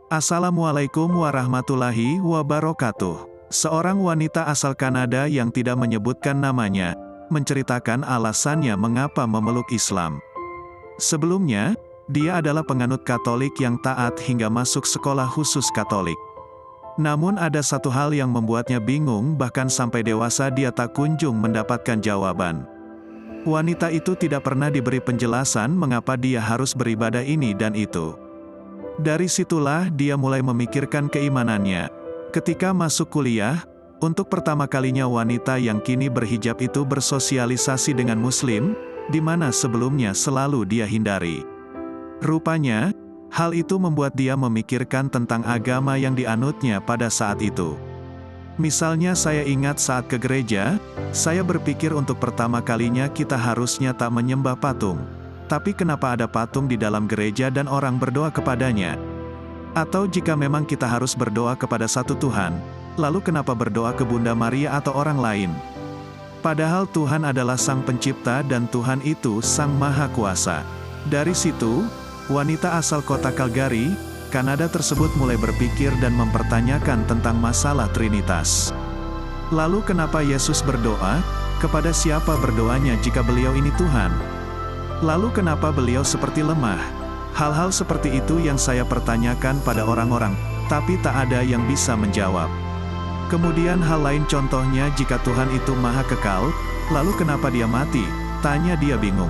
Assalamualaikum warahmatullahi wabarakatuh. Seorang wanita asal Kanada yang tidak menyebutkan namanya, menceritakan alasannya mengapa memeluk Islam. Sebelumnya, dia adalah penganut Katolik yang taat hingga masuk sekolah khusus Katolik. Namun ada satu hal yang membuatnya bingung, bahkan sampai dewasa dia tak kunjung mendapatkan jawaban. Wanita itu tidak pernah diberi penjelasan mengapa dia harus beribadah ini dan itu. Dari situlah dia mulai memikirkan keimanannya. Ketika masuk kuliah, untuk pertama kalinya wanita yang kini berhijab itu bersosialisasi dengan Muslim, di mana sebelumnya selalu dia hindari. Rupanya, hal itu membuat dia memikirkan tentang agama yang dianutnya pada saat itu. Misalnya saya ingat saat ke gereja, saya berpikir untuk pertama kalinya kita harusnya tak menyembah patung. Tapi kenapa ada patung di dalam gereja dan orang berdoa kepadanya? Atau jika memang kita harus berdoa kepada satu Tuhan, lalu kenapa berdoa ke Bunda Maria atau orang lain? Padahal Tuhan adalah Sang Pencipta dan Tuhan itu Sang Maha Kuasa. Dari situ, wanita asal kota Calgary, Kanada tersebut mulai berpikir dan mempertanyakan tentang masalah Trinitas. Lalu kenapa Yesus berdoa? Kepada siapa berdoanya jika beliau ini Tuhan? Lalu kenapa beliau seperti lemah? Hal-hal seperti itu yang saya pertanyakan pada orang-orang, tapi tak ada yang bisa menjawab. Kemudian hal lain contohnya jika Tuhan itu maha kekal, lalu kenapa dia mati? Tanya dia bingung.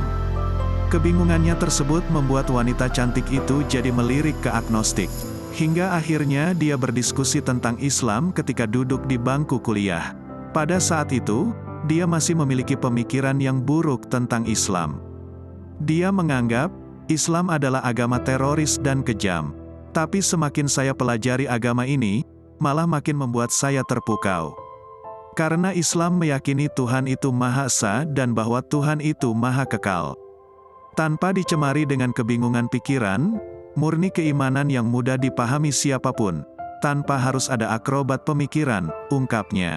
Kebingungannya tersebut membuat wanita cantik itu jadi melirik ke agnostik. Hingga akhirnya dia berdiskusi tentang Islam ketika duduk di bangku kuliah. Pada saat itu, dia masih memiliki pemikiran yang buruk tentang Islam. Dia menganggap, Islam adalah agama teroris dan kejam. Tapi semakin saya pelajari agama ini, malah makin membuat saya terpukau. Karena Islam meyakini Tuhan itu Maha Esa dan bahwa Tuhan itu Maha Kekal. Tanpa dicemari dengan kebingungan pikiran, murni keimanan yang mudah dipahami siapapun, tanpa harus ada akrobat pemikiran, ungkapnya.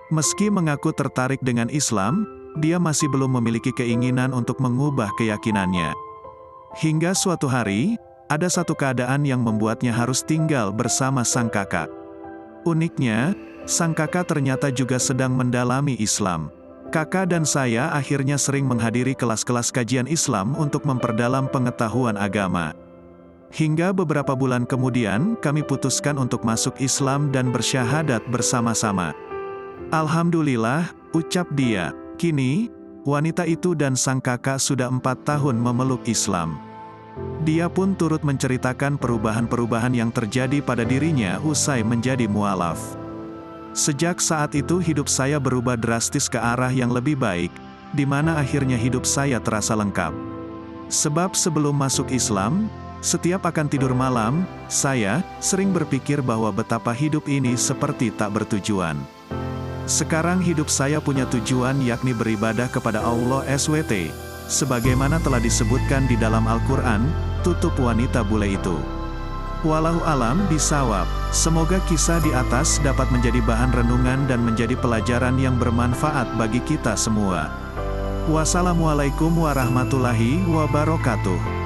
Meski mengaku tertarik dengan Islam, dia masih belum memiliki keinginan untuk mengubah keyakinannya. Hingga suatu hari, ada satu keadaan yang membuatnya harus tinggal bersama sang kakak. Uniknya, sang kakak ternyata juga sedang mendalami Islam. Kakak dan saya akhirnya sering menghadiri kelas-kelas kajian Islam untuk memperdalam pengetahuan agama. Hingga beberapa bulan kemudian, kami putuskan untuk masuk Islam dan bersyahadat bersama-sama. Alhamdulillah, ucap dia. Kini, wanita itu dan sang kakak sudah 4 tahun memeluk Islam. Dia pun turut menceritakan perubahan-perubahan yang terjadi pada dirinya usai menjadi mualaf. Sejak saat itu hidup saya berubah drastis ke arah yang lebih baik, di mana akhirnya hidup saya terasa lengkap. Sebab sebelum masuk Islam, setiap akan tidur malam, saya sering berpikir bahwa betapa hidup ini seperti tak bertujuan. Sekarang hidup saya punya tujuan, yakni beribadah kepada Allah SWT, sebagaimana telah disebutkan di dalam Al-Quran, tutup wanita bule itu. Wallahu alam bisawab. Semoga kisah di atas dapat menjadi bahan renungan dan menjadi pelajaran yang bermanfaat bagi kita semua. Wassalamualaikum warahmatullahi wabarakatuh.